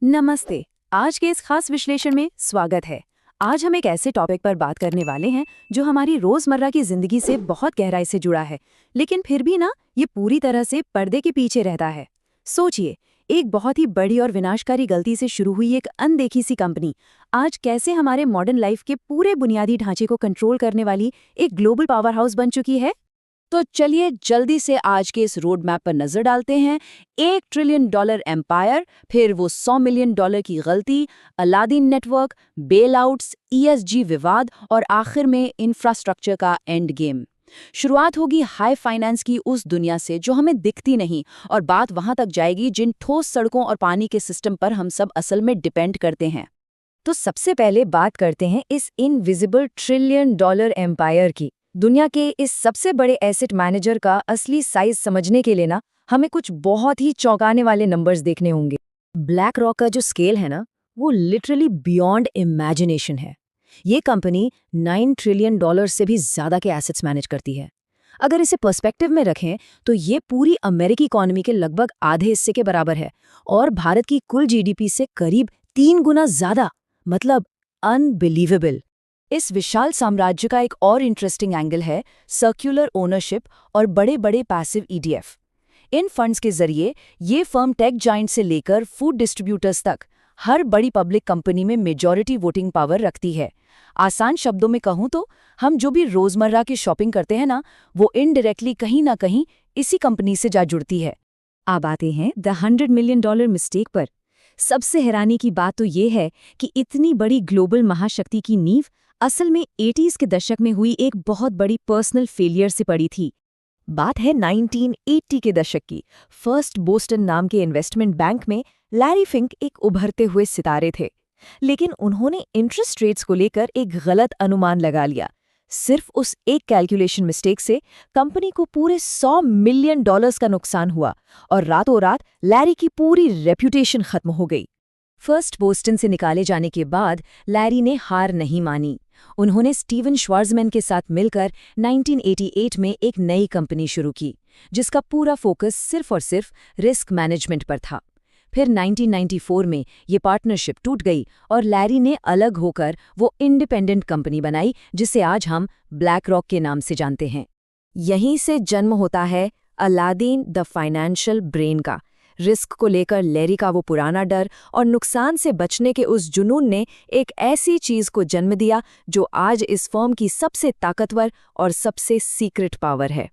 नमस्ते। आज के इस खास विश्लेषण में स्वागत है। आज हम एक ऐसे टॉपिक पर बात करने वाले हैं जो हमारी रोजमर्रा की जिंदगी से बहुत गहराई से जुड़ा है, लेकिन फिर भी ना ये पूरी तरह से पर्दे के पीछे रहता है। सोचिए, एक बहुत ही बड़ी और विनाशकारी गलती से शुरू हुई एक अनदेखी सी कंपनी आज कैसे हमारे मॉडर्न लाइफ के पूरे बुनियादी ढांचे को कंट्रोल करने वाली एक ग्लोबल पावर हाउस बन चुकी है। तो चलिए जल्दी से आज के इस रोड मैप पर नजर डालते हैं। $1 ट्रिलियन एम्पायर, फिर वो $100 मिलियन की गलती, Aladdin network, bailouts, ESG विवाद और आखिर में इंफ्रास्ट्रक्चर का एंड गेम। शुरुआत होगी हाई फाइनेंस की उस दुनिया से जो हमें दिखती नहीं, और बात वहां तक जाएगी जिन ठोस सड़कों और पानी के सिस्टम पर हम सब असल में डिपेंड करते हैं। तो सबसे पहले बात करते हैं इस इनविजिबल $1 ट्रिलियन एम्पायर की। दुनिया के इस सबसे बड़े एसेट मैनेजर का असली साइज समझने के लिए ना हमें कुछ बहुत ही चौंकाने वाले नंबर्स देखने होंगे। ब्लैक रॉक का जो स्केल है ना, वो लिटरली बियॉन्ड इमेजिनेशन है। ये कंपनी $9 ट्रिलियन से भी ज्यादा के एसेट्स मैनेज करती है। अगर इसे पर्सपेक्टिव में रखें तो ये पूरी अमेरिकी इकोनॉमी के लगभग आधे हिस्से के बराबर है और भारत की कुल GDP से करीब 3 गुना ज्यादा। मतलब अनबिलीवेबल। इस विशाल साम्राज्य का एक और इंटरेस्टिंग एंगल है सर्कुलर ओनरशिप और बड़े बड़े पैसिव ETF। इन फंड्स के जरिए ये फर्म टेक जाइंट से लेकर फूड डिस्ट्रीब्यूटर्स तक हर बड़ी पब्लिक कंपनी में मेजॉरिटी वोटिंग पावर रखती है। आसान शब्दों में कहूं तो हम जो भी रोजमर्रा की शॉपिंग करते हैं ना, वो इनडायरेक्टली कहीं ना कहीं इसी कंपनी से जा जुड़ती है। अब आते हैं द $100 मिलियन मिस्टेक पर। सबसे हैरानी की बात तो ये है कि इतनी बड़ी ग्लोबल महाशक्ति की नींव असल में 80s के दशक में हुई एक बहुत बड़ी पर्सनल फेलियर से पड़ी थी। बात है 1980 के दशक की। फर्स्ट बोस्टन नाम के इन्वेस्टमेंट बैंक में लैरी फिंक एक उभरते हुए सितारे थे, लेकिन उन्होंने इंटरेस्ट रेट्स को लेकर एक गलत अनुमान लगा लिया। सिर्फ उस एक कैलकुलेशन मिस्टेक से कंपनी को पूरे $100 मिलियन का नुकसान हुआ और रातों रात लैरी की पूरी रेप्यूटेशन खत्म हो गई। फर्स्ट बोस्टन से निकाले जाने के बाद लैरी ने हार नहीं मानी। उन्होंने स्टीवन श्वार्ज़मैन के साथ मिलकर 1988 में एक नई कंपनी शुरू की, जिसका पूरा फोकस सिर्फ और सिर्फ रिस्क मैनेजमेंट पर था। फिर 1994 में ये पार्टनरशिप टूट गई और लैरी ने अलग होकर वो इंडिपेंडेंट कंपनी बनाई जिसे आज हम ब्लैक रॉक के नाम से जानते हैं। यहीं से जन्म होता है अलादीन द फाइनेंशियल ब्रेन का। रिस्क को लेकर लैरी का वो पुराना डर और नुकसान से बचने के उस जुनून ने एक ऐसी चीज को जन्म दिया जो आज इस फर्म की सबसे ताकतवर और सबसे सीक्रेट पावर है।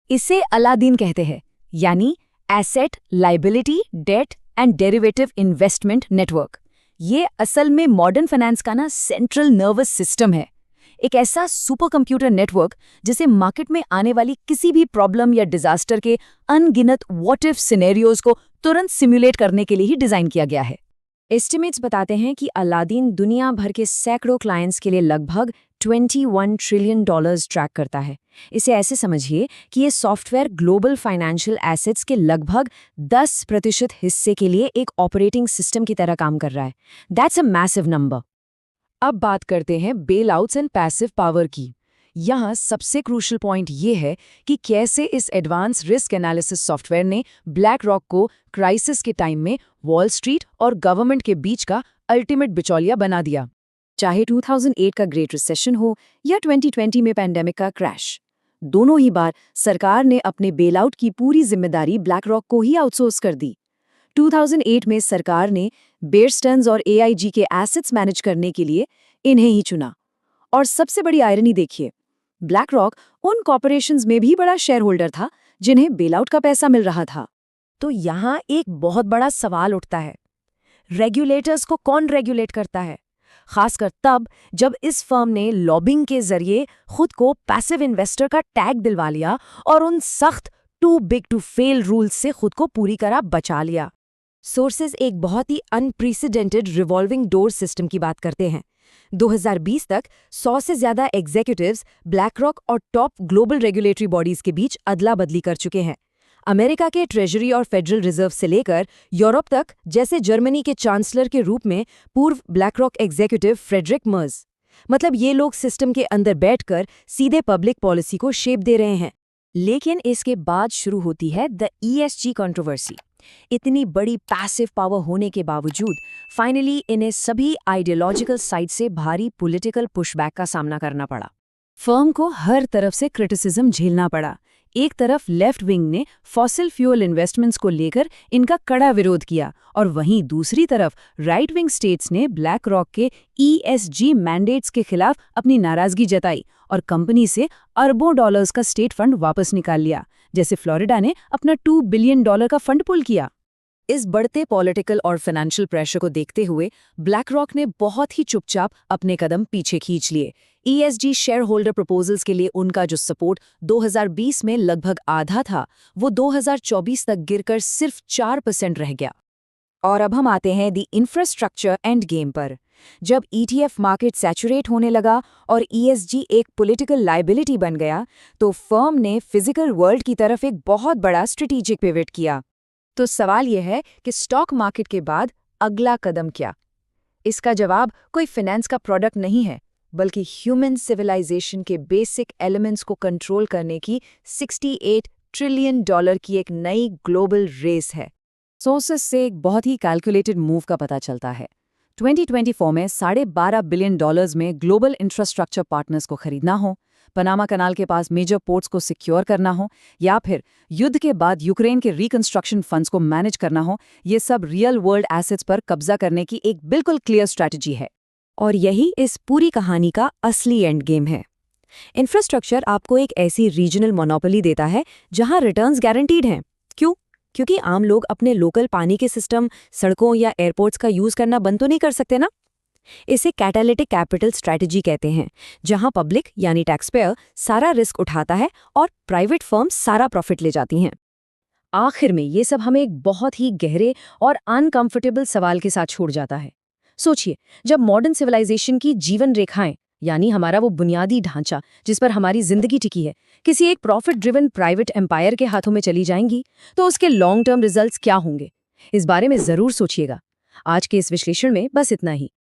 इसे अलादीन कहते हैं, यानी asset liability debt and derivative investment network. ये असल में मॉडर्न फाइनेंस का ना सेंट्रल नर्वस सिस्टम है। एक ऐसा सुपर कंप्यूटर नेटवर्क जिसे मार्केट में आने वाली किसी भी प्रॉब्लम या डिजास्टर के अनगिनत व्हाट इफ सिनेरियोज को तुरंत सिमुलेट करने के लिए ही डिजाइन किया गया है। एस्टिमेट्स बताते हैं कि अलादीन दुनिया भर के सैकड़ों क्लाइंट्स के लिए लगभग $21 ट्रिलियन ट्रैक करता है। इसे ऐसे समझिए कि ये सॉफ्टवेयर ग्लोबल फाइनेंशियल एसेट्स के लगभग 10% हिस्से के लिए एक ऑपरेटिंग सिस्टम की तरह काम कर रहा है। That's a massive number. अब बात करते हैं bailouts and passive power की। यहाँ सबसे क्रूशल पॉइंट ये है कि कैसे इस एडवांस रिस्क एनालिसिस सॉफ्टवेयर ने ब्लैक रॉक को क्राइसिस के टाइम में वॉल स्ट्रीट और गवर्नमेंट के बीच का अल्टीमेट बिचौलिया बना दिया। चाहे 2008 का ग्रेट रिसेशन हो या 2020 में पैंडेमिक का क्रैश, दोनों ही बार सरकार ने अपने बेल आउट की पूरी जिम्मेदारी ब्लैक रॉक को ही आउटसोर्स कर दी। 2008 में सरकार ने बेयर स्टर्न्स और AIG के एसेट्स मैनेज करने के लिए इन्हें ही चुना। और सबसे बड़ी आयरनी देखिए, ब्लैक रॉक उन कॉर्पोरेशंस में भी बड़ा शेयर होल्डर था जिन्हें बेलआउट का पैसा मिल रहा था। तो यहाँ एक बहुत बड़ा सवाल उठता है, रेगुलेटर्स को कौन रेगुलेट करता है? खासकर तब जब इस फर्म ने लॉबिंग के जरिए खुद को पैसिव इन्वेस्टर का टैग दिलवा लिया और उन सख्त too big to fail rules से खुद को पूरी तरह बचा लिया। सोर्सेज एक बहुत ही अनप्रेसिडेंटेड रिवॉल्विंग डोर सिस्टम की बात करते हैं। 2020 तक 100 से ज्यादा एग्जीक्यूटिव्स ब्लैक रॉक और टॉप ग्लोबल रेगुलेटरी बॉडीज के बीच अदला बदली कर चुके हैं। अमेरिका के ट्रेजरी और फेडरल रिजर्व से लेकर यूरोप तक, जैसे जर्मनी के चांसलर के रूप में पूर्व black rock executive Friedrich Merz. मतलब ये लोग सिस्टम के अंदर बैठकर सीधे पब्लिक पॉलिसी को शेप दे रहे हैं। लेकिन इसके बाद शुरू होती है द ESG कंट्रोवर्सी। इतनी बड़ी पैसिव पावर होने के बावजूद फाइनली इन्हें सभी आइडियोलॉजिकल साइड से भारी पॉलिटिकल पुशबैक का सामना करना पड़ा। फर्म को हर तरफ से क्रिटिसिज्म झेलना पड़ा। एक तरफ लेफ्ट विंग ने फॉसिल फ्यूल इन्वेस्टमेंट्स को लेकर इनका कड़ा विरोध किया और वहीं दूसरी तरफ राइट विंग स्टेट्स ने ब्लैक रॉक के ESG मैंडेट्स के खिलाफ अपनी नाराजगी जताई और कंपनी से अरबों डॉलर्स का स्टेट फंड वापस निकाल लिया, जैसे फ्लोरिडा ने अपना $2 बिलियन का फंड पुल किया। इस बढ़ते पॉलिटिकल और फाइनेंशियल प्रेशर को देखते हुए ब्लैक रॉक ने बहुत ही चुपचाप अपने कदम पीछे खींच लिए। ESG शेयर होल्डर प्रपोजल्स के लिए उनका जो सपोर्ट 2020 में लगभग आधा था, वो 2024 तक गिरकर सिर्फ 4% रह गया। और अब हम आते हैं दी इंफ्रास्ट्रक्चर एंड गेम पर। जब ETF मार्केट सैचुरेट होने लगा और ESG एक पॉलिटिकल लायबिलिटी बन गया, तो फर्म ने फिजिकल वर्ल्ड की तरफ एक बहुत बड़ा स्ट्रेटेजिक पिवट किया। तो सवाल यह है कि स्टॉक मार्केट के बाद अगला कदम क्या? इसका जवाब कोई फाइनेंस का प्रोडक्ट नहीं है, बल्कि ह्यूमन सिविलाइजेशन के बेसिक एलिमेंट्स को कंट्रोल करने की $68 ट्रिलियन की एक नई ग्लोबल रेस है। सोर्सेस से एक बहुत ही कैलकुलेटेड मूव का पता चलता है। 2024 में $12.5 बिलियन में ग्लोबल इंफ्रास्ट्रक्चर पार्टनर्स को खरीदना हो, पनामा कनाल के पास मेजर पोर्ट्स को सिक्योर करना हो, या फिर युद्ध के बाद यूक्रेन के रिकंस्ट्रक्शन फंड्स को मैनेज करना हो, ये सब रियल वर्ल्ड एसेट्स पर कब्जा करने की एक बिल्कुल क्लियर स्ट्रैटेजी है। और यही इस पूरी कहानी का असली एंड गेम है। इंफ्रास्ट्रक्चर आपको एक ऐसी रीजनल मोनोपोली देता है जहां रिटर्न्स गारंटीड हैं। क्यों? क्योंकि आम लोग अपने लोकल पानी के सिस्टम, सड़कों या एयरपोर्ट्स का यूज करना बंद तो नहीं कर सकते ना। इसे कैटालिटिक कैपिटल स्ट्रैटेजी कहते हैं, जहां पब्लिक यानी टैक्सपेयर सारा रिस्क उठाता है और प्राइवेट फर्म्स सारा प्रॉफिट ले जाती हैं। आखिर में ये सब हमें एक बहुत ही गहरे और अनकंफर्टेबल सवाल के साथ छोड़ जाता है। सोचिए, जब मॉडर्न सिविलाइजेशन की जीवन रेखाएं, यानी हमारा वो बुनियादी ढांचा जिस पर हमारी जिंदगी टिकी है, किसी एक प्रॉफिट ड्रिवन प्राइवेट एम्पायर के हाथों में चली जाएंगी, तो उसके लॉन्ग टर्म रिजल्ट्स क्या होंगे? इस बारे में जरूर सोचिएगा। आज के इस विश्लेषण में बस इतना ही।